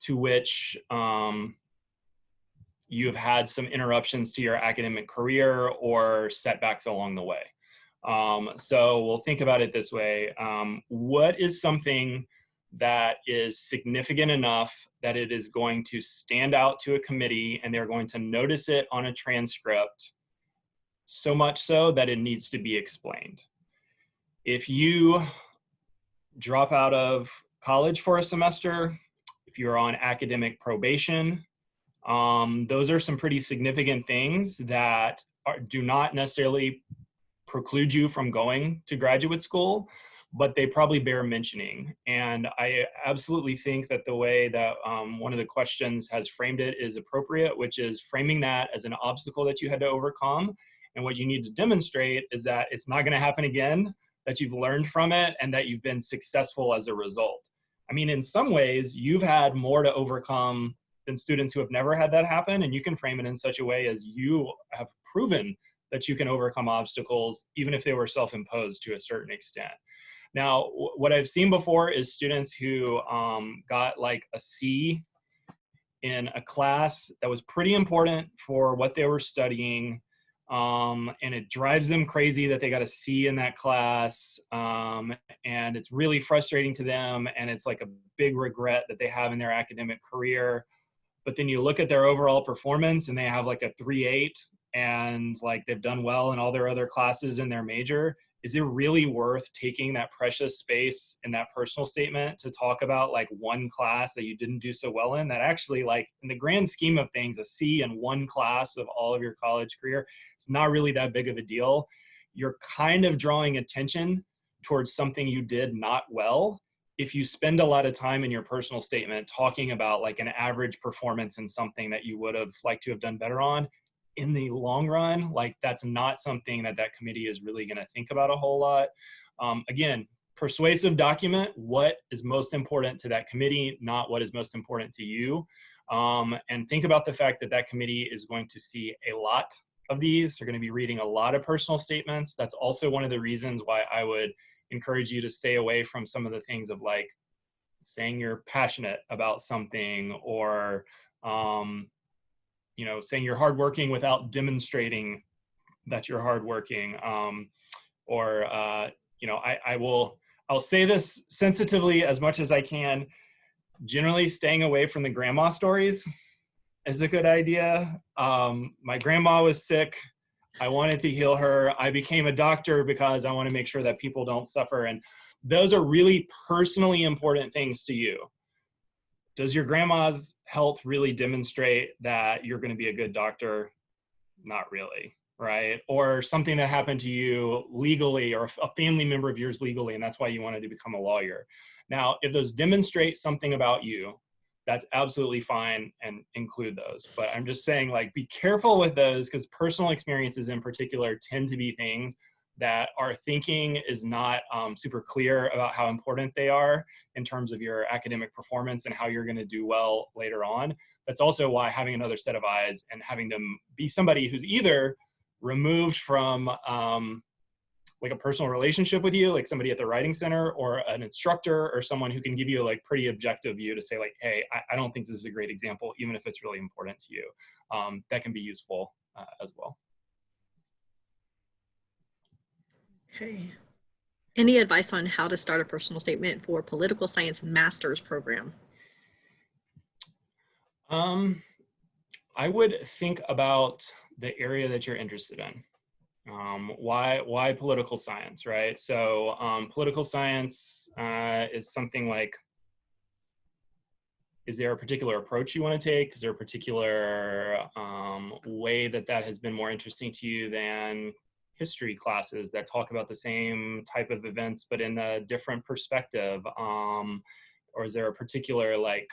to which you've had some interruptions to your academic career or setbacks along the way. So we'll think about it this way. What is something that is significant enough that it is going to stand out to a committee and they're going to notice it on a transcript, so much so that it needs to be explained? If you drop out of college for a semester, if you're on academic probation, those are some pretty significant things that do not necessarily preclude you from going to graduate school, but they probably bear mentioning. And I absolutely think that the way that one of the questions has framed it is appropriate, which is framing that as an obstacle that you had to overcome. And what you need to demonstrate is that it's not going to happen again, that you've learned from it, and that you've been successful as a result. I mean, in some ways, you've had more to overcome than students who have never had that happen, and you can frame it in such a way as you have proven that you can overcome obstacles, even if they were self-imposed to a certain extent. Now, what I've seen before is students who got like a C in a class that was pretty important for what they were studying, and it drives them crazy that they got a C in that class, and it's really frustrating to them, and it's like a big regret that they have in their academic career. But then you look at their overall performance and they have like a 3.8, and like they've done well in all their other classes in their major. Is it really worth taking that precious space in that personal statement to talk about like one class that you didn't do so well in, that actually, like, in the grand scheme of things, a C in one class of all of your college career, it's not really that big of a deal. You're kind of drawing attention towards something you did not well if you spend a lot of time in your personal statement talking about like an average performance in something that you would have liked to have done better on. In the long run, like, that's not something that that committee is really going to think about a whole lot. Again, persuasive document what is most important to that committee, not what is most important to you. And think about the fact that that committee is going to see a lot of these. They're going to be reading a lot of personal statements. That's also one of the reasons why I would encourage you to stay away from some of the things of like saying you're passionate about something, or you know, saying you're hardworking without demonstrating that you're hardworking. You know, I'll say this sensitively as much as I can. Generally, staying away from the grandma stories is a good idea. My grandma was sick. I wanted to heal her. I became a doctor because I want to make sure that people don't suffer. And those are really personally important things to you. Does your grandma's health really demonstrate that you're going to be a good doctor? Not really, right? Or something that happened to you legally, or a family member of yours legally, and that's why you wanted to become a lawyer. Now, if those demonstrate something about you, that's absolutely fine, and include those. But I'm just saying, like, be careful with those, because personal experiences in particular tend to be things that our thinking is not super clear about how important they are in terms of your academic performance and how you're going to do well later on. That's also why having another set of eyes and having them be somebody who's either removed from like a personal relationship with you, like somebody at the writing center, or an instructor, or someone who can give you a like pretty objective view to say like, hey, I don't think this is a great example, even if it's really important to you. That can be useful as well. Okay. Any advice on how to start a personal statement for political science master's program? I would think about the area that you're interested in. Why political science, right? So political science is something like, is there a particular approach you want to take? Is there a particular way that has been more interesting to you than history classes that talk about the same type of events but in a different perspective? Or is there a particular, like,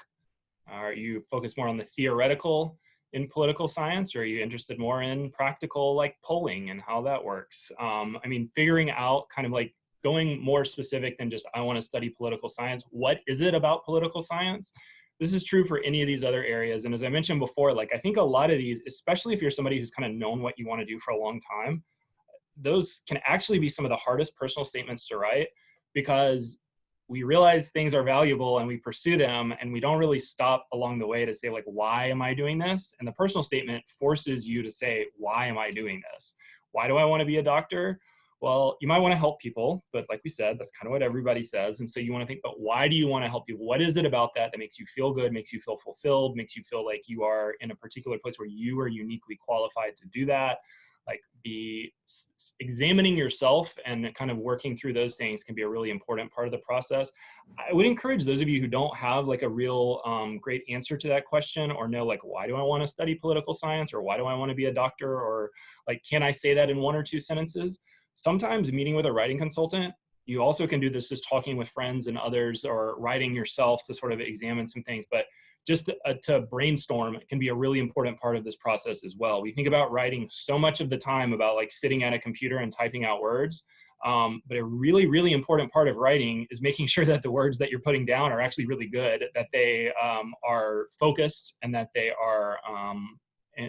are you focused more on the theoretical in political science, or are you interested more in practical, like polling and how that works? I mean, figuring out kind of like going more specific than just, I want to study political science. What is it about political science? This is true for any of these other areas. And as I mentioned before, like, I think a lot of these, especially if you're somebody who's kind of known what you want to do for a long time, those can actually be some of the hardest personal statements to write, because we realize things are valuable and we pursue them, and we don't really stop along the way to say like, why am I doing this? And the personal statement forces you to say, why am I doing this? Why do I want to be a doctor? Well, you might want to help people, but like we said, that's kind of what everybody says. And so you want to think, but why do you want to help people? What is it about that makes you feel good, makes you feel fulfilled, makes you feel like you are in a particular place where you are uniquely qualified to do that? Like, be examining yourself and kind of working through those things can be a really important part of the process. I would encourage those of you who don't have like a real great answer to that question, or know like, why do I want to study political science, or why do I want to be a doctor, or like, can I say that in 1 or 2 sentences? Sometimes meeting with a writing consultant, you also can do this just talking with friends and others, or writing yourself to sort of examine some things. But just to brainstorm can be a really important part of this process as well. We think about writing so much of the time about like sitting at a computer and typing out words. But a really, really important part of writing is making sure that the words that you're putting down are actually really good, that they are focused, and that they are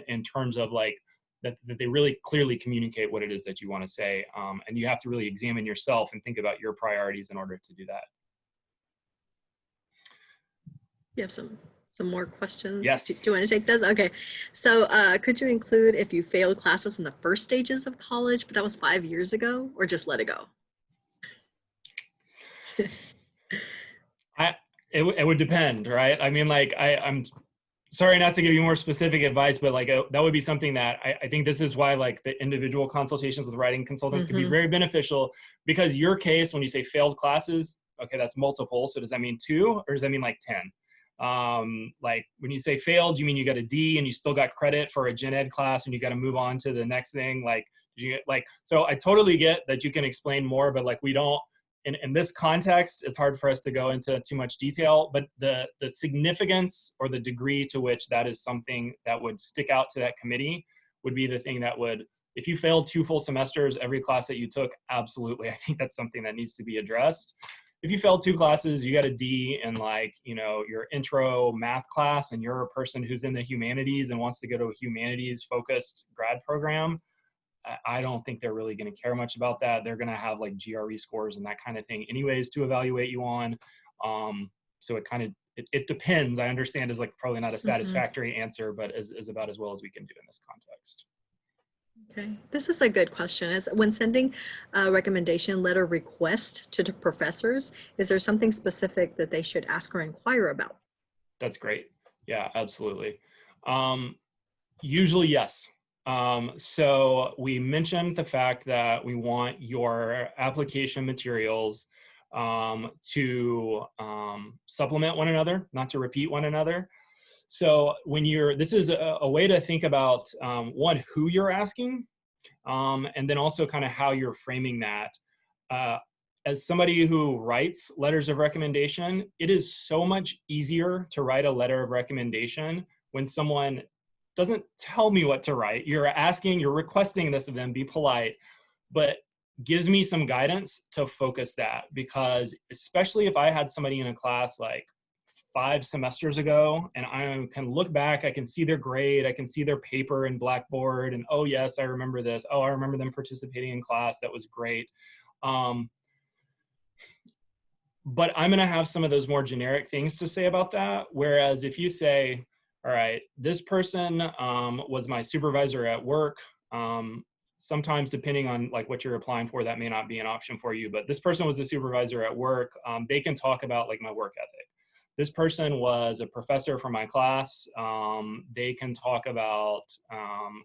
in terms of like, that they really clearly communicate what it is that you want to say. And you have to really examine yourself and think about your priorities in order to do that. You have some some more questions. Do Yes. you want to take those? Okay. So could you include if you failed classes in the first stages of college, but that was 5 years ago, or just let it go? It would depend, right? I mean, like, I'm sorry not to give you more specific advice, but like that would be something that I think this is why like the individual consultations with writing consultants can be very beneficial, because your case, when you say failed classes, okay, that's multiple. So does that mean 2 or does that mean like 10? Like when you say failed, you mean you got a D and you still got credit for a gen ed class and you got to move on to the next thing. Like, did you get like, so I totally get that you can explain more, but like we don't, in this context, it's hard for us to go into too much detail, but the significance or the degree to which that is something that would stick out to that committee would be the thing that would, if you failed 2 full semesters, every class that you took, absolutely. I think that's something that needs to be addressed. If you failed 2 classes, you got a D in like, you know, your intro math class, and you're a person who's in the humanities and wants to go to a humanities focused grad program, I don't think they're really going to care much about that. They're going to have like GRE scores and that kind of thing anyways to evaluate you on. So it kind of, it depends. I understand is like probably not a satisfactory answer, but is about as well as we can do in this context. Okay, this is a good question. Is when sending a recommendation letter request to the professors, is there something specific that they should ask or inquire about? That's great. Yeah, absolutely. Usually, yes. So we mentioned the fact that we want your application materials to supplement one another, not to repeat one another. So when you're, this is a way to think about one, who you're asking, and then also kind of how you're framing that. As somebody who writes letters of recommendation, it is so much easier to write a letter of recommendation when someone doesn't tell me what to write. You're asking, you're requesting this of them, be polite, but gives me some guidance to focus that. Because especially if I had somebody in a class like 5 semesters ago and I can look back, I can see their grade, I can see their paper in Blackboard, and oh yes, I remember this. Oh, I remember them participating in class. That was great. But I'm going to have some of those more generic things to say about that. Whereas if you say, all right, this person was my supervisor at work. Sometimes depending on like what you're applying for, that may not be an option for you, but this person was a supervisor at work. They can talk about like my work ethic. This person was a professor for my class. They can talk about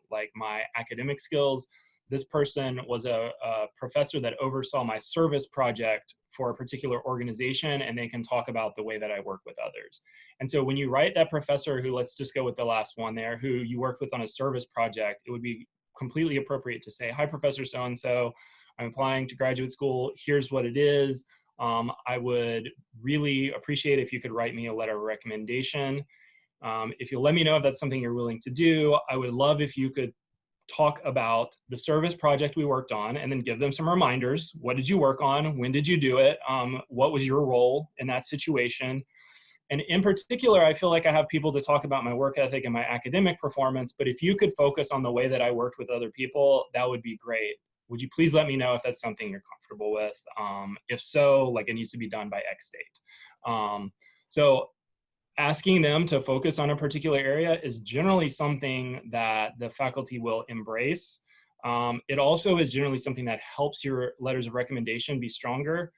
like my academic skills. This person was a professor that oversaw my service project for a particular organization, and they can talk about the way that I work with others. And so when you write that professor who, let's just go with the last one there, who you worked with on a service project, it would be completely appropriate to say, hi, Professor so-and-so, I'm applying to graduate school. Here's what it is. I would really appreciate if you could write me a letter of recommendation. If you'll let me know if that's something you're willing to do, I would love if you could talk about the service project we worked on and then give them some reminders. What did you work on? When did you do it? What was your role in that situation? And in particular, I feel like I have people to talk about my work ethic and my academic performance, but if you could focus on the way that I worked with other people, that would be great. Would you please let me know if that's something you're comfortable with? If so, like it needs to be done by X date. So asking them to focus on a particular area is generally something that the faculty will embrace. It also is generally something that helps your letters of recommendation be stronger,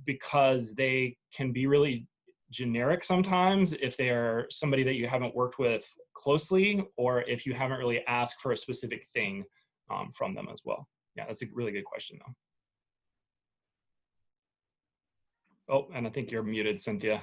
because they can be really generic sometimes if they're somebody that you haven't worked with closely, or if you haven't really asked for a specific thing from them as well. Yeah, that's a really good question though. Oh, and I think you're muted, Cynthia.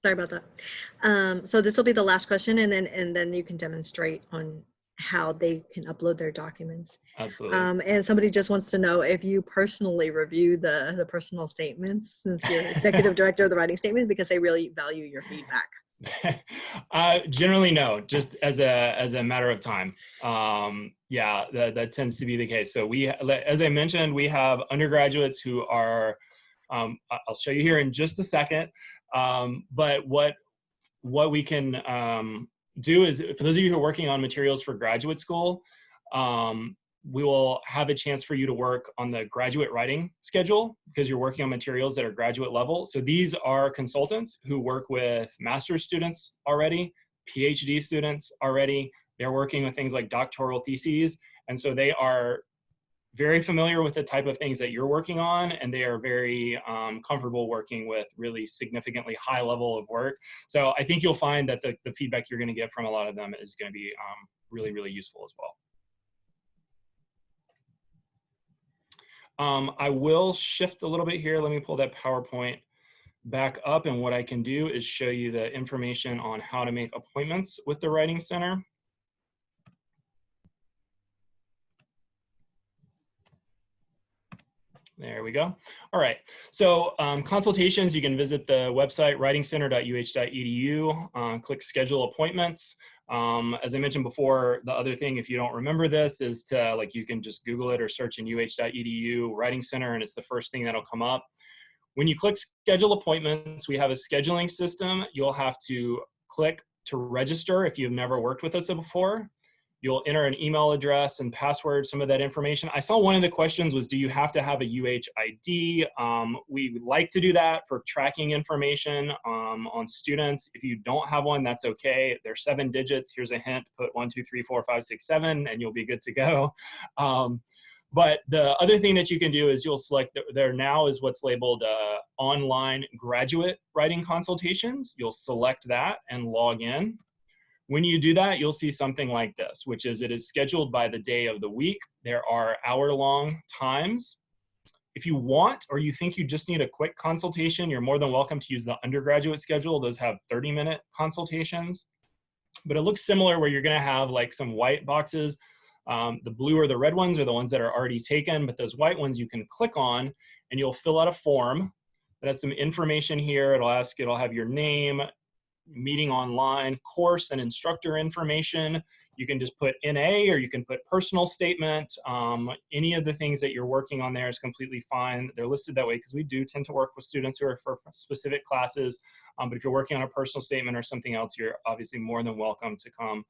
Sorry about that. So this will be the last question, and then you can demonstrate on how they can upload their documents. Absolutely. And somebody just wants to know if you personally review the personal statements, since you're executive director of the writing statement, because they really value your feedback. Generally, no, just as a matter of time. Yeah, that tends to be the case. So we, as I mentioned, we have undergraduates who are, I'll show you here in just a second. But what we can do is, for those of you who are working on materials for graduate school, we will have a chance for you to work on the graduate writing schedule because you're working on materials that are graduate level. So these are consultants who work with master's students already, PhD students already. They're working with things like doctoral theses. And so they are very familiar with the type of things that you're working on, and they are very comfortable working with really significantly high level of work. So I think you'll find that the feedback you're going to get from a lot of them is going to be really, really useful as well. I will shift a little bit here. Let me pull that PowerPoint back up, and what I can do is show you the information on how to make appointments with the Writing Center. There we go. All right. So consultations, you can visit the website writingcenter.uh.edu, click schedule appointments. As I mentioned before, the other thing, if you don't remember this, is to you can just Google it or search in uh.edu Writing Center, and it's the first thing that'll come up. When you click schedule appointments, we have a scheduling system. You'll have to click to register if you've never worked with us before. You'll enter an email address and password, some of that information. I saw one of the questions was, do you have to have a UHID? We like to do that for tracking information on students. If you don't have one, that's okay. They're 7 digits. Here's a hint, put 1, 2, 3, 4, 5, 6, 7, and you'll be good to go. But the other thing that you can do is you'll select, there now is what's labeled online graduate writing consultations. You'll select that and log in. When you do that, you'll see something like this, which is it is scheduled by the day of the week. There are hour-long times. If you want, or you think you just need a quick consultation, you're more than welcome to use the undergraduate schedule. Those have 30-minute consultations. But it looks similar where you're going to have some white boxes. The blue or the red ones are the ones that are already taken, but those white ones you can click on, and you'll fill out a form that has some information here. It'll have your name, meeting online, course and instructor information. You can just put NA, or you can put personal statement. Any of the things that you're working on there is completely fine. They're listed that way because we do tend to work with students who are for specific classes. But if you're working on a personal statement or something else, you're obviously more than welcome to come.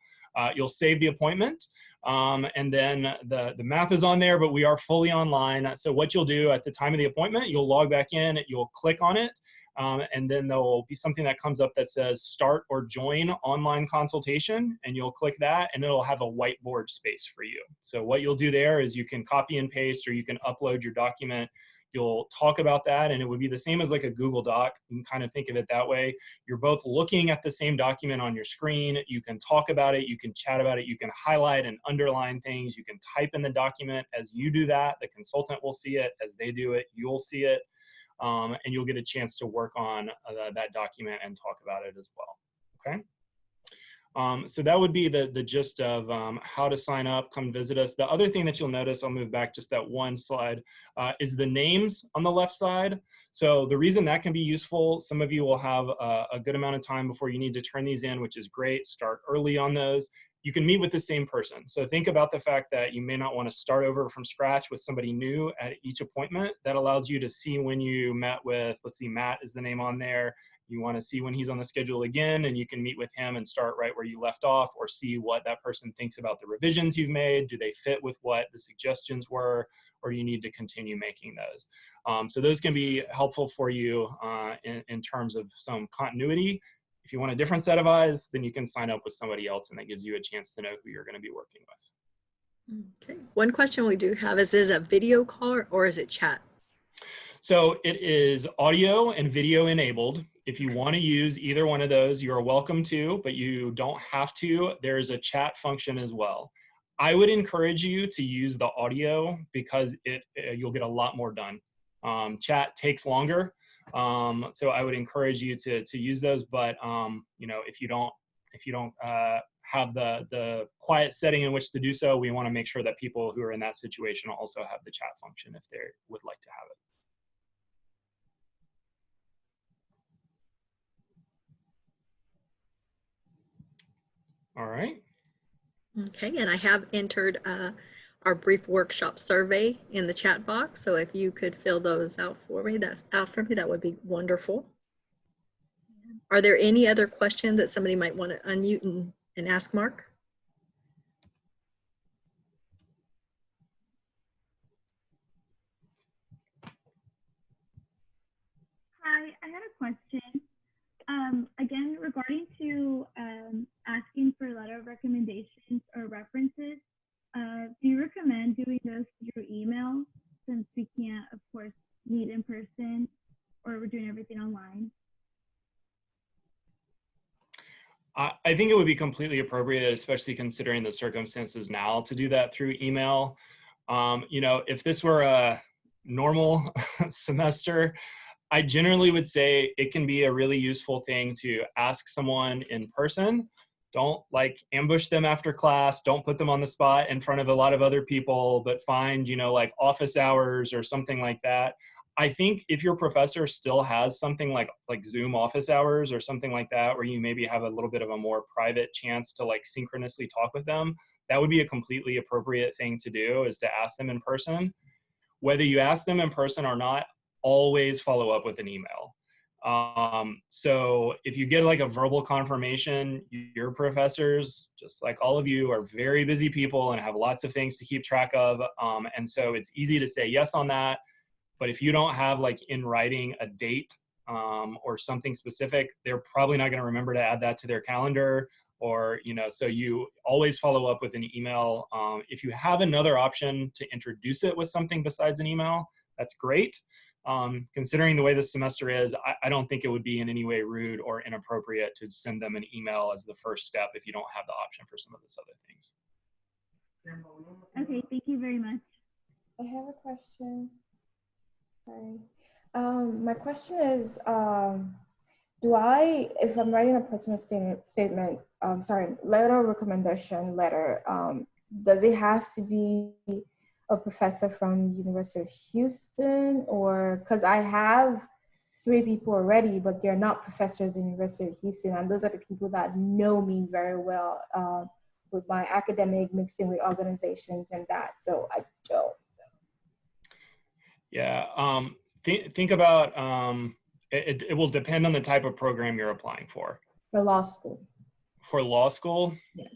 You'll save the appointment, and then the map is on there, but we are fully online. So what you'll do at the time of the appointment, you'll log back in, you'll click on it, and then there will be something that comes up that says start or join online consultation, and you'll click that, and it'll have a whiteboard space for you. So what you'll do there is you can copy and paste, or you can upload your document. You'll talk about that, and it would be the same as a Google Doc. You can kind of think of it that way. You're both looking at the same document on your screen. You can talk about it, you can chat about it, you can highlight and underline things, you can type in the document. As you do that, the consultant will see it. As they do it, you'll see it. And you'll get a chance to work on that document and talk about it as well, okay? So that would be the gist of how to sign up, come visit us. The other thing that you'll notice, I'll move back just that one slide, is the names on the left side. So the reason that can be useful, some of you will have a good amount of time before you need to turn these in, which is great. Start early on those. You can meet with the same person. So think about the fact that you may not want to start over from scratch with somebody new at each appointment. That allows you to see when you met with, let's see, Matt is the name on there. You want to see when he's on the schedule again, and you can meet with him and start right where you left off, or see what that person thinks about the revisions you've made. Do they fit with what the suggestions were, or do you need to continue making those? So those can be helpful for you in terms of some continuity. If you want a different set of eyes, then you can sign up with somebody else, and that gives you a chance to know who you're going to be working with. Okay. One question we do have is it a video call or is it chat? So it is audio and video enabled. If you want to use either one of those, you're welcome to, but you don't have to. There is a chat function as well. I would encourage you to use the audio because you'll get a lot more done. Chat takes longer. So I would encourage you to use those, but if you don't have the quiet setting in which to do so, we want to make sure that people who are in that situation also have the chat function if they would like to have it. All right. Okay, and I have entered our brief workshop survey in the chat box. So if you could fill those out for me, that would be wonderful. Are there any other questions that somebody might want to unmute and ask Mark? I had a question. Again, regarding to asking for letter of recommendations or references, do you recommend doing those through email since we can't, of course, meet in person or we're doing everything online? I think it would be completely appropriate, especially considering the circumstances now, to do that through email. You know, if this were a normal semester, I generally would say it can be a really useful thing to ask someone in person. Don't like ambush them after class. Don't put them on the spot in front of a lot of other people, but find, you know, like office hours or something like that. I think if your professor still has something like Zoom office hours or something like that, where you maybe have a little bit of a more private chance to like synchronously talk with them, that would be a completely appropriate thing to do, is to ask them in person. Whether you ask them in person or not, always follow up with an email. So if you get like a verbal confirmation, your professors, just like all of you, are very busy people and have lots of things to keep track of. And so it's easy to say yes on that. But if you don't have like in writing a date or something specific, they're probably not going to remember to add that to their calendar. Or, you know, so you always follow up with an email. If you have another option to introduce it with something besides an email, that's great. Considering the way this semester is, I don't think it would be in any way rude or inappropriate to send them an email as the first step if you don't have the option for some of these other things. Okay, thank you very much. I have a question. Sorry. My question is, if I'm writing a personal statement, letter of recommendation letter, does it have to be a professor from University of Houston? Or, because I have 3 people already, but they're not professors in University of Houston, and those are the people that know me very well with my academic mixing with organizations and that, so I don't. Yeah, think about, it will depend on the type of program you're applying for. For law school. For law school? Yes.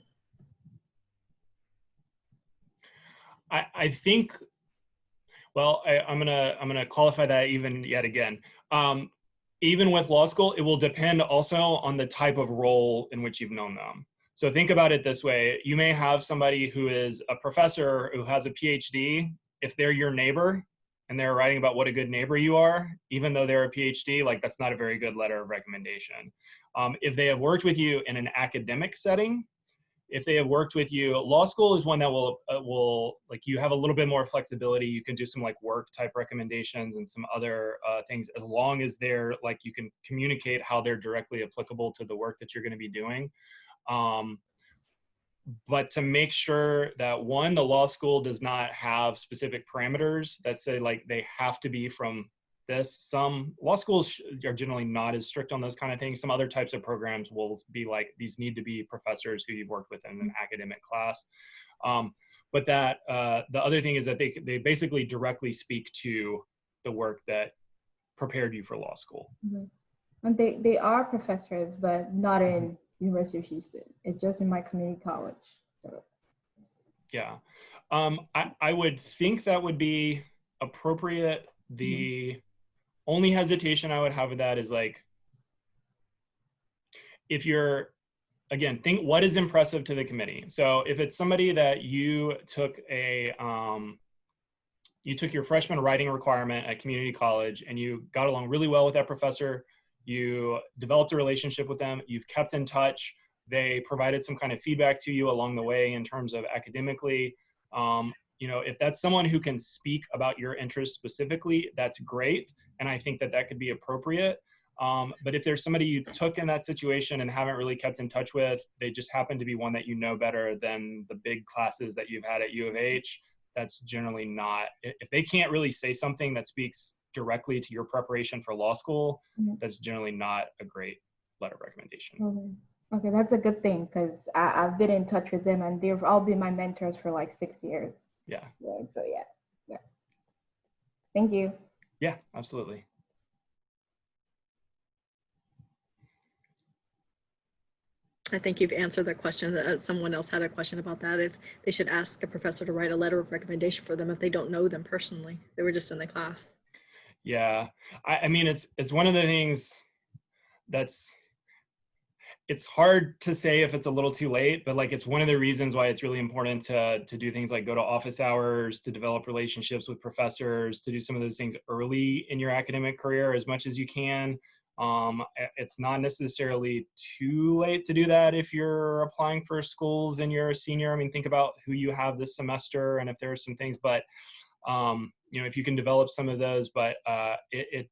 I think, well, I'm gonna qualify that yet again. Even with law school, it will depend also on the type of role in which you've known them. So think about it this way. You may have somebody who is a professor who has a PhD. If they're your neighbor, and they're writing about what a good neighbor you are, even though they're a PhD, like that's not a very good letter of recommendation. If they have worked with you in an academic setting, if they have worked with you, law school is one that will like, you have a little bit more flexibility. You can do some like work type recommendations and some other things, as long as they're like, you can communicate how they're directly applicable to the work that you're gonna be doing. But to make sure that, one, the law school does not have specific parameters that say like they have to be from this. Some law schools are generally not as strict on those kind of things. Some other types of programs will be like, these need to be professors who you've worked with in an academic class. But that the other thing is that they basically directly speak to the work that prepared you for law school. Mm-hmm. And they are professors, but not in University of Houston. It's just in my community college. So. Yeah, I would think that would be appropriate. The only hesitation I would have with that is like, if you're, again, think what is impressive to the committee. So if it's somebody that you took your freshman writing requirement at community college and you got along really well with that professor, you developed a relationship with them, you've kept in touch, they provided some kind of feedback to you along the way in terms of academically. You know, if that's someone who can speak about your interests specifically, that's great. And I think that that could be appropriate. But if there's somebody you took in that situation and haven't really kept in touch with, they just happen to be one that you know better than the big classes that you've had at U of H, that's generally not, if they can't really say something that speaks directly to your preparation for law school, that's generally not a great letter of recommendation. Okay, that's a good thing, because I've been in touch with them and they've all been my mentors for like 6 years. Yeah. Right, so yeah. Thank you. Yeah, absolutely. I think you've answered that question. Someone else had a question about that, if they should ask a professor to write a letter of recommendation for them if they don't know them personally. They were just in the class. Yeah, I mean, it's one of the things that's, it's hard to say if it's a little too late, but like it's one of the reasons why it's really important to do things like go to office hours, to develop relationships with professors, to do some of those things early in your academic career as much as you can. It's not necessarily too late to do that if you're applying for schools and you're a senior. I mean, think about who you have this semester and if there are some things, but you know, if you can develop some of those, but it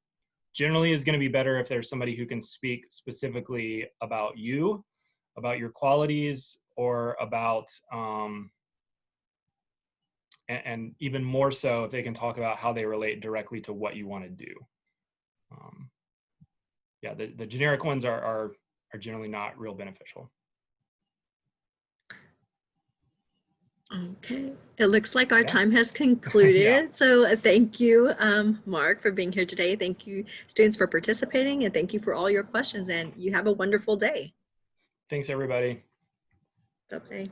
generally is going to be better if there's somebody who can speak specifically about you, about your qualities, or about, and even more so if they can talk about how they relate directly to what you want to do. Yeah, the generic ones are generally not real beneficial. Okay, it looks like our Yeah. time has concluded. Yeah. So thank you, Mark, for being here today. Thank you, students, for participating, and thank you for all your questions. And you have a wonderful day. Thanks, everybody. Bye-bye.